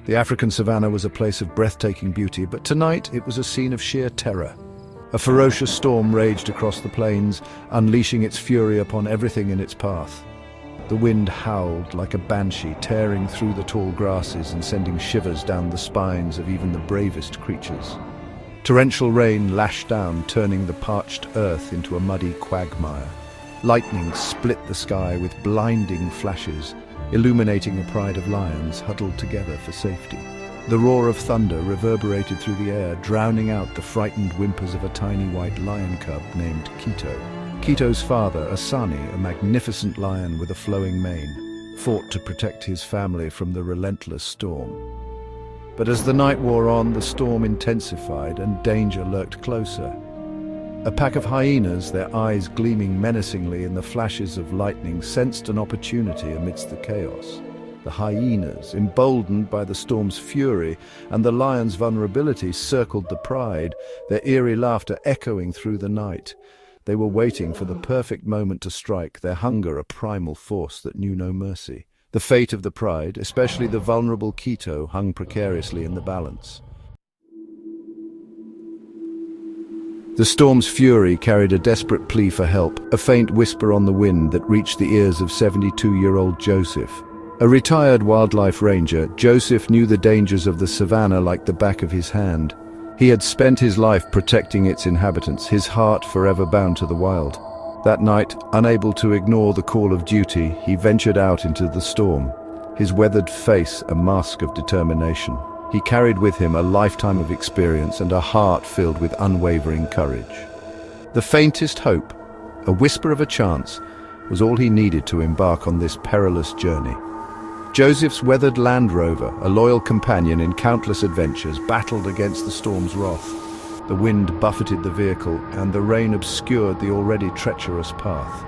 The African savanna was a place of breathtaking beauty, but tonight it was a scene of sheer terror. A ferocious storm raged across the plains, unleashing its fury upon everything in its path. The wind howled like a banshee, tearing through the tall grasses and sending shivers down the spines of even the bravest creatures. Torrential rain lashed down, turning the parched earth into a muddy quagmire. Lightning split the sky with blinding flashes, illuminating a pride of lions huddled together for safety. The roar of thunder reverberated through the air, drowning out the frightened whimpers of a tiny white lion cub named Kito. Kito's father, Asani, a magnificent lion with a flowing mane, fought to protect his family from the relentless storm. But as the night wore on, the storm intensified and danger lurked closer. A pack of hyenas, their eyes gleaming menacingly in the flashes of lightning, sensed an opportunity amidst the chaos. The hyenas, emboldened by the storm's fury and the lion's vulnerability, circled the pride, their eerie laughter echoing through the night. They were waiting for the perfect moment to strike, their hunger a primal force that knew no mercy. The fate of the pride, especially the vulnerable Kito, hung precariously in the balance. The storm's fury carried a desperate plea for help, a faint whisper on the wind that reached the ears of 72-year-old Joseph. A retired wildlife ranger, Joseph knew the dangers of the savannah like the back of his hand. He had spent his life protecting its inhabitants, his heart forever bound to the wild. That night, unable to ignore the call of duty, he ventured out into the storm, his weathered face a mask of determination. He carried with him a lifetime of experience and a heart filled with unwavering courage. The faintest hope, a whisper of a chance, was all he needed to embark on this perilous journey. Joseph's weathered Land Rover, a loyal companion in countless adventures, battled against the storm's wrath. The wind buffeted the vehicle, and the rain obscured the already treacherous path.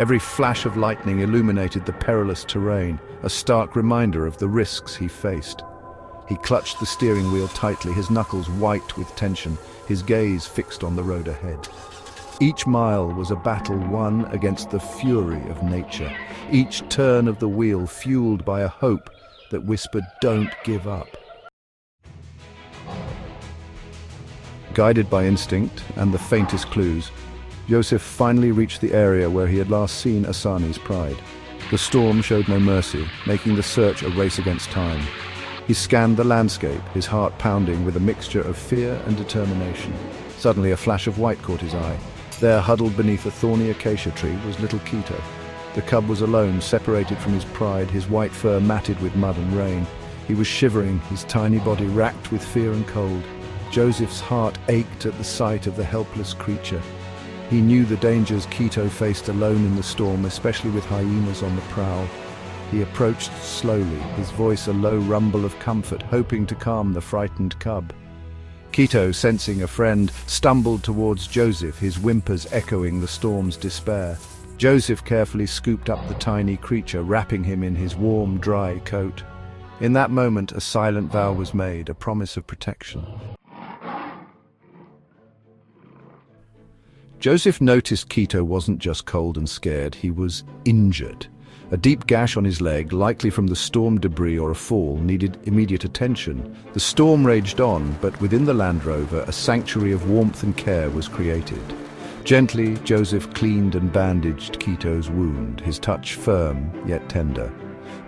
Every flash of lightning illuminated the perilous terrain, a stark reminder of the risks he faced. He clutched the steering wheel tightly, his knuckles white with tension, his gaze fixed on the road ahead. Each mile was a battle won against the fury of nature, each turn of the wheel fueled by a hope that whispered, "Don't give up." Guided by instinct and the faintest clues, Joseph finally reached the area where he had last seen Asani's pride. The storm showed no mercy, making the search a race against time. He scanned the landscape, his heart pounding with a mixture of fear and determination. Suddenly a flash of white caught his eye. There, huddled beneath a thorny acacia tree, was little Kito. The cub was alone, separated from his pride, his white fur matted with mud and rain. He was shivering, his tiny body racked with fear and cold. Joseph's heart ached at the sight of the helpless creature. He knew the dangers Kito faced alone in the storm, especially with hyenas on the prowl. He approached slowly, his voice a low rumble of comfort, hoping to calm the frightened cub. Kito, sensing a friend, stumbled towards Joseph, his whimpers echoing the storm's despair. Joseph carefully scooped up the tiny creature, wrapping him in his warm, dry coat. In that moment, a silent vow was made, a promise of protection. Joseph noticed Kito wasn't just cold and scared, he was injured. A deep gash on his leg, likely from the storm debris or a fall, needed immediate attention. The storm raged on, but within the Land Rover, a sanctuary of warmth and care was created. Gently, Joseph cleaned and bandaged Kito's wound, his touch firm yet tender.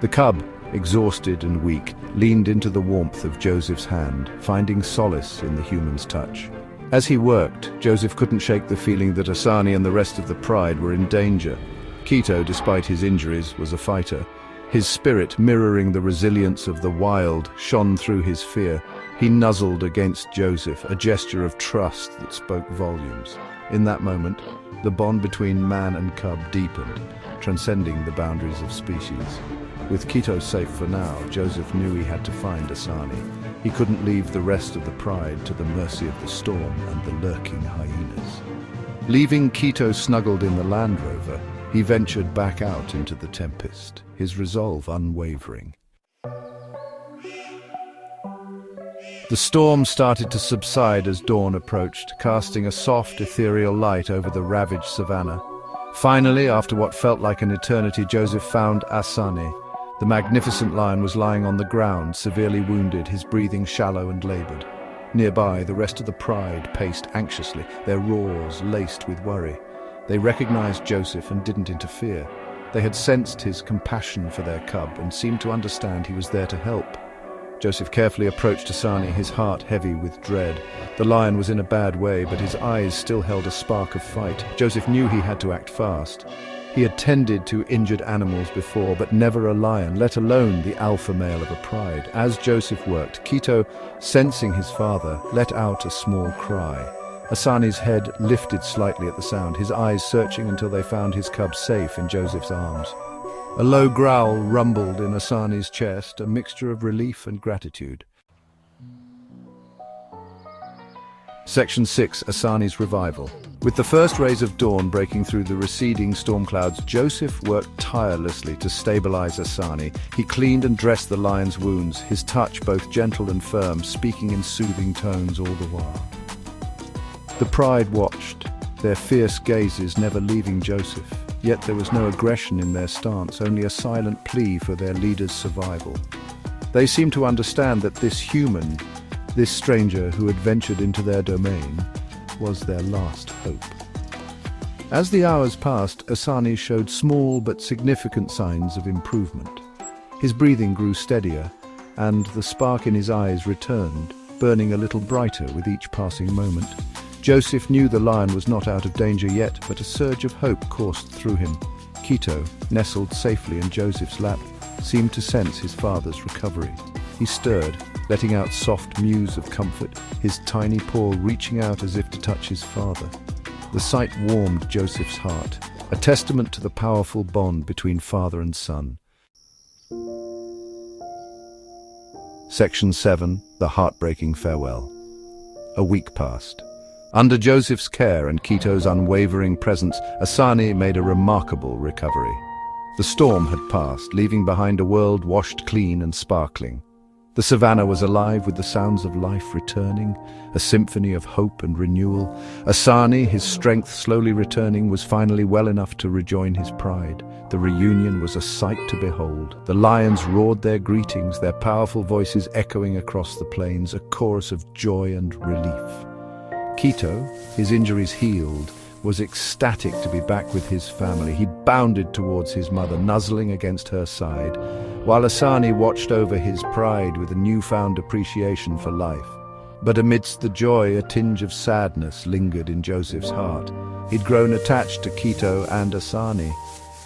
The cub, exhausted and weak, leaned into the warmth of Joseph's hand, finding solace in the human's touch. As he worked, Joseph couldn't shake the feeling that Asani and the rest of the pride were in danger. Kito, despite his injuries, was a fighter. His spirit, mirroring the resilience of the wild, shone through his fear. He nuzzled against Joseph, a gesture of trust that spoke volumes. In that moment, the bond between man and cub deepened, transcending the boundaries of species. With Kito safe for now, Joseph knew he had to find Asani. He couldn't leave the rest of the pride to the mercy of the storm and the lurking hyenas. Leaving Kito snuggled in the Land Rover, he ventured back out into the tempest, his resolve unwavering. The storm started to subside as dawn approached, casting a soft, ethereal light over the ravaged savannah. Finally, after what felt like an eternity, Joseph found Asani. The magnificent lion was lying on the ground, severely wounded, his breathing shallow and labored. Nearby, the rest of the pride paced anxiously, their roars laced with worry. They recognized Joseph and didn't interfere. They had sensed his compassion for their cub and seemed to understand he was there to help. Joseph carefully approached Asani, his heart heavy with dread. The lion was in a bad way, but his eyes still held a spark of fight. Joseph knew he had to act fast. He had tended to injured animals before, but never a lion, let alone the alpha male of a pride. As Joseph worked, Kito, sensing his father, let out a small cry. Asani's head lifted slightly at the sound, his eyes searching until they found his cub safe in Joseph's arms. A low growl rumbled in Asani's chest, a mixture of relief and gratitude. Section 6. Asani's revival. With the first rays of dawn breaking through the receding storm clouds, Joseph worked tirelessly to stabilize Asani. He cleaned and dressed the lion's wounds, his touch both gentle and firm, speaking in soothing tones all the while. The pride watched, their fierce gazes never leaving Joseph. Yet there was no aggression in their stance, only a silent plea for their leader's survival. They seemed to understand that this human, this stranger who had ventured into their domain, was their last hope. As the hours passed, Asani showed small but significant signs of improvement. His breathing grew steadier, and the spark in his eyes returned, burning a little brighter with each passing moment. Joseph knew the lion was not out of danger yet, but a surge of hope coursed through him. Kito, nestled safely in Joseph's lap, seemed to sense his father's recovery. He stirred, letting out soft mews of comfort, his tiny paw reaching out as if to touch his father. The sight warmed Joseph's heart, a testament to the powerful bond between father and son. Section 7. The heartbreaking farewell. A week passed. Under Joseph's care and Kito's unwavering presence, Asani made a remarkable recovery. The storm had passed, leaving behind a world washed clean and sparkling. The savannah was alive with the sounds of life returning, a symphony of hope and renewal. Asani, his strength slowly returning, was finally well enough to rejoin his pride. The reunion was a sight to behold. The lions roared their greetings, their powerful voices echoing across the plains, a chorus of joy and relief. Kito, his injuries healed, was ecstatic to be back with his family. He bounded towards his mother, nuzzling against her side, while Asani watched over his pride with a newfound appreciation for life. But amidst the joy, a tinge of sadness lingered in Joseph's heart. He'd grown attached to Kito and Asani,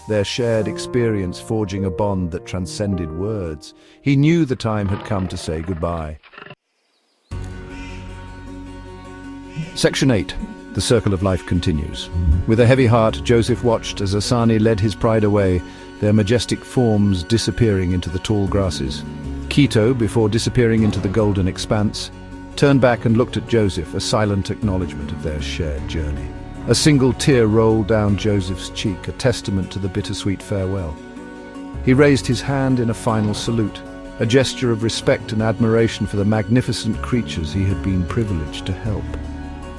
their shared experience forging a bond that transcended words. He knew the time had come to say goodbye. Section 8. The circle of life continues. With a heavy heart, Joseph watched as Asani led his pride away, their majestic forms disappearing into the tall grasses. Kito, before disappearing into the golden expanse, turned back and looked at Joseph, a silent acknowledgement of their shared journey. A single tear rolled down Joseph's cheek, a testament to the bittersweet farewell. He raised his hand in a final salute, a gesture of respect and admiration for the magnificent creatures he had been privileged to help.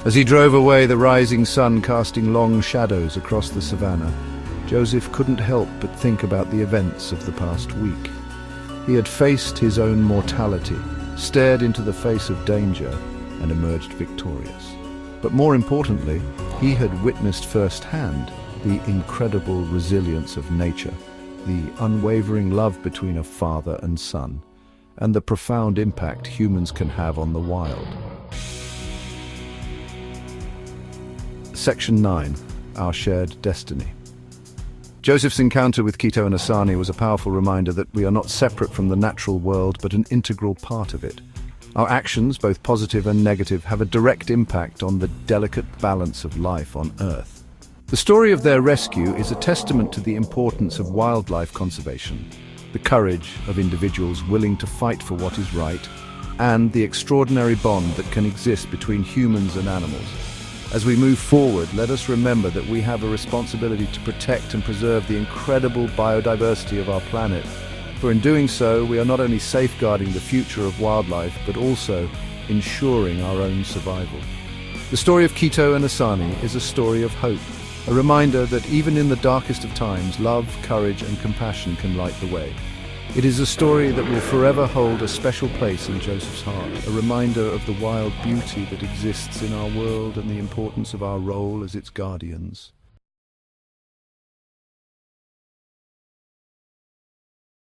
As he drove away, the rising sun casting long shadows across the savannah, Joseph couldn't help but think about the events of the past week. He had faced his own mortality, stared into the face of danger, and emerged victorious. But more importantly, he had witnessed firsthand the incredible resilience of nature, the unwavering love between a father and son, and the profound impact humans can have on the wild. Section 9. Our Shared Destiny. Joseph's encounter with Kito and Asani was a powerful reminder that we are not separate from the natural world, but an integral part of it. Our actions, both positive and negative, have a direct impact on the delicate balance of life on Earth. The story of their rescue is a testament to the importance of wildlife conservation, the courage of individuals willing to fight for what is right, and the extraordinary bond that can exist between humans and animals. As we move forward, let us remember that we have a responsibility to protect and preserve the incredible biodiversity of our planet. For in doing so, we are not only safeguarding the future of wildlife, but also ensuring our own survival. The story of Kito and Asani is a story of hope, a reminder that even in the darkest of times, love, courage, and compassion can light the way. It is a story that will forever hold a special place in Joseph's heart, a reminder of the wild beauty that exists in our world and the importance of our role as its guardians.